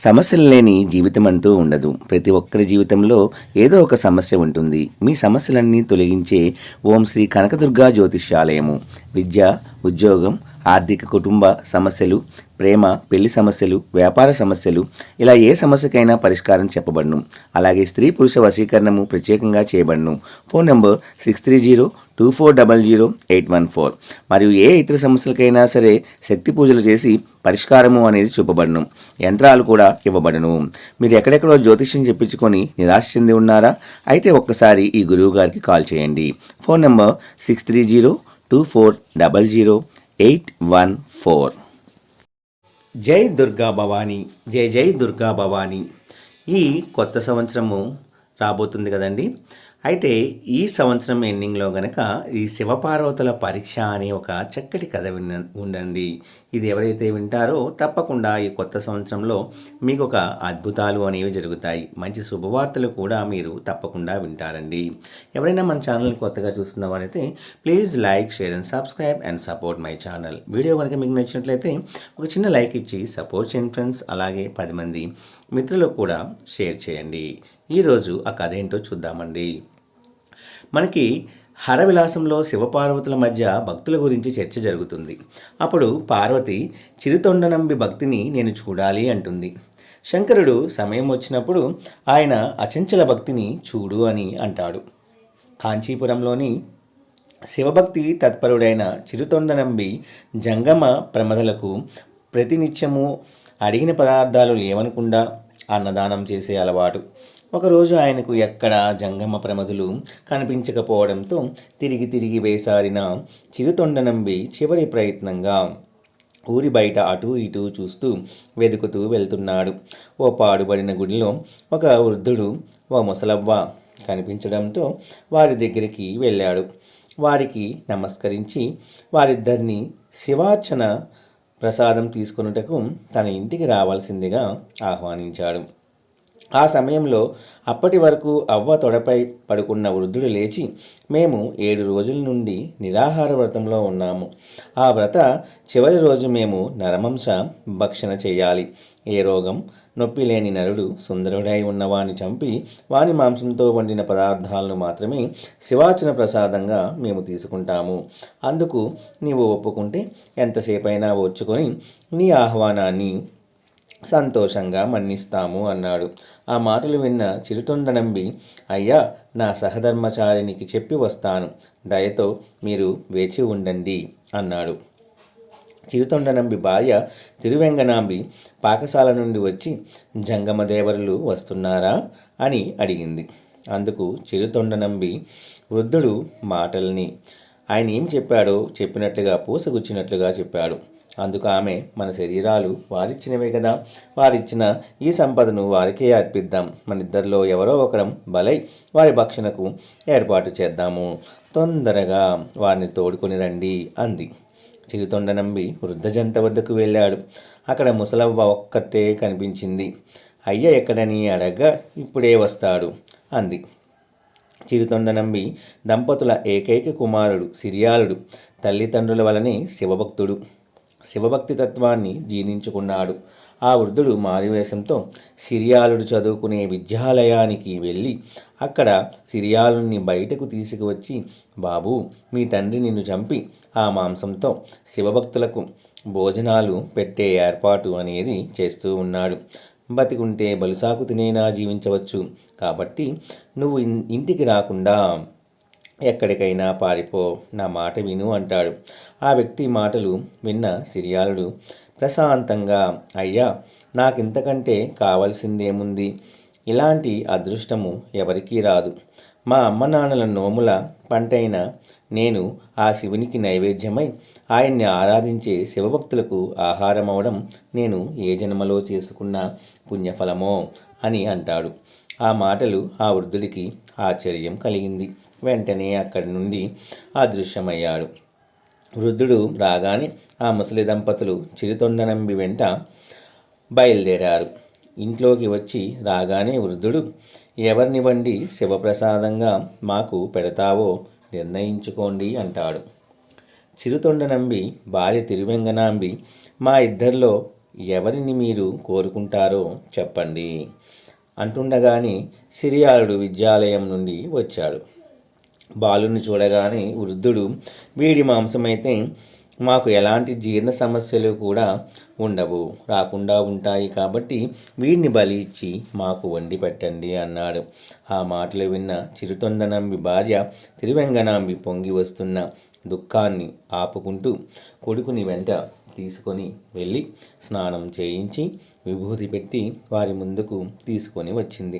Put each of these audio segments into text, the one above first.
సమస్యలు లేని జీవితం అంటూ ఉండదు. ప్రతి ఒక్కరి జీవితంలో ఏదో ఒక సమస్య ఉంటుంది. మీ సమస్యలన్నీ తొలగించే ఓం శ్రీ కనకదుర్గా జ్యోతిష్యాలయము. విద్య, ఉద్యోగం, ఆర్థిక, కుటుంబ సమస్యలు, ప్రేమ, పెళ్లి సమస్యలు, వ్యాపార సమస్యలు, ఇలా ఏ సమస్యకైనా పరిష్కారం చెప్పబడును. అలాగే స్త్రీ పురుష వశీకరణము ప్రత్యేకంగా చేయబడును. Phone number 6302400814. మరియు ఏ ఇతర సమస్యలకైనా సరే శక్తి పూజలు చేసి పరిష్కారము అనేది చూపబడును. యంత్రాలు కూడా ఇవ్వబడును. మీరు ఎక్కడెక్కడో జ్యోతిష్యం చెప్పించుకొని నిరాశ చెంది ఉన్నారా? అయితే ఒక్కసారి ఈ గురువు గారికి కాల్ చేయండి. Phone number 6302400814. జై దుర్గా భవానీ, జై జై దుర్గా భవానీ. ఈ కొత్త సంవత్సరము రాబోతుంది కదండి. అయితే ఈ సంవత్సరం ఎండింగ్లో గనక ఈ శివపార్వతుల పరీక్ష అనే ఒక చక్కటి కథ ఉండండి. ఇది ఎవరైతే వింటారో తప్పకుండా ఈ కొత్త సంవత్సరంలో మీకు ఒక అద్భుతాలు అనేవి జరుగుతాయి. మంచి శుభవార్తలు కూడా మీరు తప్పకుండా వింటారండి. ఎవరైనా మన ఛానల్ని కొత్తగా చూస్తున్న వారైతే please like, share and subscribe and support my channel. Video కనుక మీకు నచ్చినట్లయితే ఒక చిన్న లైక్ ఇచ్చి సపోర్ట్ చేయండి ఫ్రెండ్స్. అలాగే 10 మంది మిత్రులకు కూడా షేర్ చేయండి. ఈరోజు ఆ కథ ఏంటో చూద్దామండి. మనకి హరవిలాసంలో శివపార్వతుల మధ్య భక్తుల గురించి చర్చ జరుగుతుంది. అప్పుడు పార్వతి చిరుతొండనంబి భక్తిని నేను చూడాలి అంటుంది. శంకరుడు సమయం వచ్చినప్పుడు ఆయన అచంచల భక్తిని చూడు అని అంటాడు. కాంచీపురంలోని శివభక్తి తత్పరుడైన చిరుతొండనంబి జంగమ ప్రమదలకు ప్రతినిత్యము అడిగిన పదార్థాలు లేవనకుండా అన్నదానం చేసే అలవాటు. ఒకరోజు ఆయనకు ఎక్కడ జంగమ ప్రమదులు కనిపించకపోవడంతో తిరిగి తిరిగి వేసారిన చిరుతొండనంబి చివరి ప్రయత్నంగా ఊరి బయట అటూ ఇటూ చూస్తూ వెతుకుతూ వెళ్తున్నాడు. ఓ పాడుబడిన గుడిలో ఒక వృద్ధుడు, ఓ ముసలవ్వ కనిపించడంతో వారి దగ్గరికి వెళ్ళాడు. వారికి నమస్కరించి వారిద్దరిని శివార్చన ప్రసాదం తీసుకొనుటకు తన ఇంటికి రావాల్సిందిగా ఆహ్వానించాడు. ఆ సమయంలో అప్పటి వరకు అవ్వ తొడపై పడుకున్న వృద్ధుడు లేచి, మేము 7 రోజుల నుండి నిరాహార వ్రతంలో ఉన్నాము. ఆ వ్రత చివరి రోజు మేము నరమాంస భక్షణ చేయాలి. ఏ రోగం నొప్పి లేని నరుడు సుందరుడై ఉన్నవాని చంపి వాని మాంసంతో వండిన పదార్థాలను మాత్రమే శివార్చన ప్రసాదంగా మేము తీసుకుంటాము. అందుకు నీవు ఒప్పుకుంటే ఎంతసేపైనా ఓర్చుకొని నీ ఆహ్వానాన్ని సంతోషంగా మన్నిస్తాము అన్నాడు. ఆ మాటలు విన్న చిరుతొండనంబి, అయ్యా, నా సహధర్మచారినికి చెప్పి వస్తాను, దయతో మీరు వేచి ఉండండి అన్నాడు. చిరుతొండనంబి భార్య తిరువెంగనాంబి పాకశాల నుండి వచ్చి, జంగమదేవరులు వస్తున్నారా అని అడిగింది. అందుకు చిరుతొండనంబి వృద్ధుడు మాటల్ని ఆయన ఏం చెప్పాడో చెప్పినట్లుగా పూసగుచ్చినట్లుగా చెప్పాడు. అందుకు ఆమె, మన శరీరాలు వారిచ్చినవే కదా, వారిచ్చిన ఈ సంపదను వారికే అర్పిద్దాం. మన ఇద్దరిలో ఎవరో ఒకరం బలై వారి భక్షణకు ఏర్పాటు చేద్దాము. తొందరగా వారిని తోడుకొని రండి అంది. చిరుతొండనంబి వృద్ధ జంట వద్దకు వెళ్ళాడు. అక్కడ ముసలవ్వ ఒక్కతే కనిపించింది. అయ్య ఎక్కడని అడగ్గా, ఇప్పుడే వస్తాడు అంది. చిరుతొండనంబి దంపతుల ఏకైక కుమారుడు సిరియాలుడు. తల్లిదండ్రుల వలనే శివభక్తుడు. శివభక్తి తత్వాన్ని జీర్ణించుకున్నాడు. ఆ వృద్ధుడు మారువేషంతో సిరియాలుడు చదువుకునే విద్యాలయానికి వెళ్ళి అక్కడ సిరియాలుని బయటకు తీసుకువచ్చి, బాబు, మీ తండ్రి నిన్ను చంపి ఆ మాంసంతో శివభక్తులకు భోజనాలు పెట్టే ఏర్పాటు అనేది చేస్తూ ఉన్నాడు. బతికుంటే బలుసాకు తినేనా జీవించవచ్చు. కాబట్టి నువ్వు ఇంటికి రాకుండా ఎక్కడికైనా పారిపో, నా మాట విను అంటాడు. ఆ వ్యక్తి మాటలు విన్న సిరియాలుడు ప్రశాంతంగా, అయ్యా, నాకింతకంటే కావలసిందేముంది? ఇలాంటి అదృష్టము ఎవరికీ రాదు. మా అమ్మ నాన్నల నోముల పంటైన నేను ఆ శివునికి నైవేద్యమై ఆయన్ని ఆరాధించే శివభక్తులకు ఆహారమవడం నేను ఏ జన్మలో చేసుకున్న పుణ్యఫలమో అని అంటాడు. ఆ మాటలు ఆ వృద్ధుడికి ఆశ్చర్యం కలిగింది. వెంటనే అక్కడి నుండి అదృశ్యమయ్యాడు. వృద్ధుడు రాగానే ఆ ముసలి దంపతులు చిరుతొండనంబి వెంట బయలుదేరారు. ఇంట్లోకి వచ్చి రాగానే వృద్ధుడు, ఎవరినివ్వండి శివప్రసాదంగా మాకు పెడతావో నిర్ణయించుకోండి అంటాడు. చిరుతొండనంబి భార్య తిరువెంగనాంబి, మా ఇద్దరిలో ఎవరిని మీరు కోరుకుంటారో చెప్పండి అంటుండగానే సిరియాలుడు విద్యాలయం నుండి వచ్చాడు. బాలుని చూడగానే వృద్ధుడు, వీడి మాంసమైతే మాకు ఎలాంటి జీర్ణ సమస్యలు కూడా రాకుండా ఉంటాయి, కాబట్టి వీడిని బలి ఇచ్చి మాకు వండి పెట్టండి అన్నాడు. ఆ మాటలు విన్న చిరుతొండనంబి భార్య తిరువెంగనాంబి పొంగి వస్తున్న దుఃఖాన్ని ఆపుకుంటూ కొడుకుని వెంట తీసుకొని వెళ్ళి స్నానం చేయించి విభూతి పెట్టి వారి ముందుకు తీసుకొని వచ్చింది.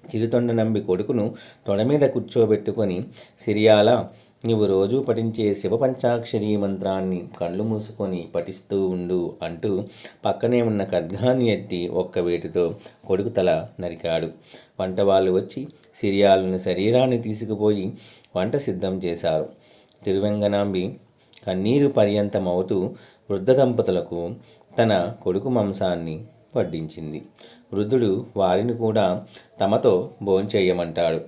చిరుతొండనంబి కొడుకును తొడ మీద కూర్చోబెట్టుకొని, సిరియాల, నీవు రోజు పఠించే శివ పంచాక్షరీ మంత్రాన్ని కళ్ళు మూసుకొని పఠిస్తూ ఉండు అంటూ పక్కనే ఉన్న ఖడ్గాన్ని ఎత్తి ఒక్క వేటుతో కొడుకు తల నరికాడు. వంట వాళ్ళు వచ్చి సిరియాలను శరీరాన్ని తీసుకుపోయి వంట సిద్ధం చేశారు. తిరువెంగనాంబి కన్నీరు పర్యంతమవుతూ వృద్ధ దంపతులకు తన కొడుకు మాంసాన్ని వడ్డించింది. వృద్ధుడు వారిని కూడా తమతో భోంచేయమంటాడు.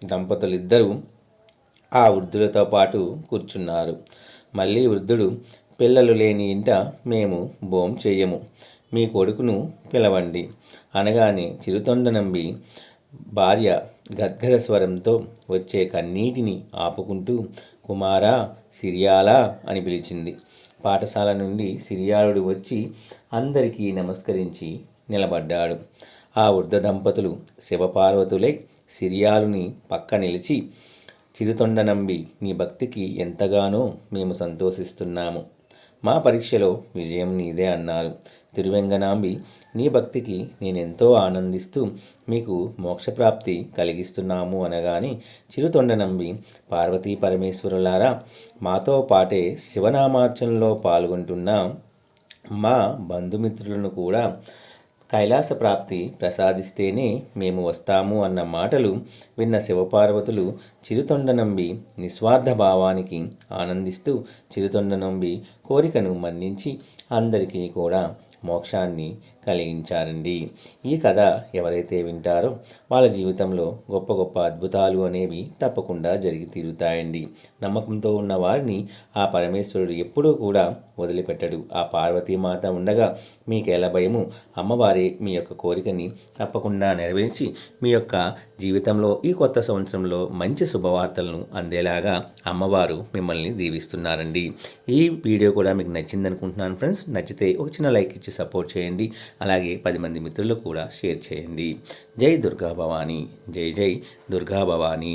దంపతులిద్దరూ ఆ వృద్ధులతో పాటు కూర్చున్నారు. మళ్ళీ వృద్ధుడు, పిల్లలు లేని ఇంట మేము భోంచేయము, మీ కొడుకును పిలవండి అనగానే చిరుతొండనంబి భార్య గద్గద స్వరంతో వచ్చే కన్నీటిని ఆపుకుంటూ కుమారా, సిరియాలా అని పిలిచింది. పాఠశాల నుండి సిరియాలుడు వచ్చి అందరికీ నమస్కరించి నిలబడ్డాడు. ఆ వృద్ధ దంపతులు శివపార్వతులై సిరియాలుని పక్క నిలిచి, చిరుతొండనంబి, నీ భక్తికి ఎంతగానో మేము సంతోషిస్తున్నాము, మా పరీక్షలో విజయం నీదే అన్నారు. తిరువెంగనాంబి, నీ భక్తికి నేనెంతో ఆనందిస్తూ మీకు మోక్షప్రాప్తి కలిగిస్తున్నాము అనగానే చిరుతొండనంబి, పార్వతీ పరమేశ్వరులారా, మాతో పాటే శివనామార్చనలో పాల్గొంటున్న మా బంధుమిత్రులను కూడా కైలాస ప్రాప్తి ప్రసాదిస్తేనే మేము వస్తాము అన్న మాటలు విన్న శివపార్వతులు చిరుతొండనంబి నిస్వార్థ భావానికి ఆనందిస్తూ చిరుతొండనంబి కోరికను మన్నించి అందరికీ కూడా మోక్షాన్ని కలిగించారండి. ఈ కథ ఎవరైతే వింటారో వాళ్ళ జీవితంలో గొప్ప గొప్ప అద్భుతాలు అనేవి తప్పకుండా జరిగి తీరుతాయండి. నమ్మకంతో ఉన్న వారిని ఆ పరమేశ్వరుడు ఎప్పుడూ కూడా వదిలిపెట్టడు. ఆ పార్వతీమాత ఉండగా మీకెలా భయము? అమ్మవారే మీ యొక్క కోరికని తప్పకుండా నెరవేర్చి మీ యొక్క జీవితంలో ఈ కొత్త సంవత్సరంలో మంచి శుభవార్తలను అందేలాగా అమ్మవారు మిమ్మల్ని దీవిస్తున్నారండి. ఈ వీడియో కూడా మీకు నచ్చింది అనుకుంటున్నాను ఫ్రెండ్స్. నచ్చితే ఒక చిన్న లైక్ ఇచ్చి సపోర్ట్ చేయండి. అలాగే 10 మంది మిత్రులకు కూడా షేర్ చేయండి. జై దుర్గా భవానీ, జై జై దుర్గా భవానీ.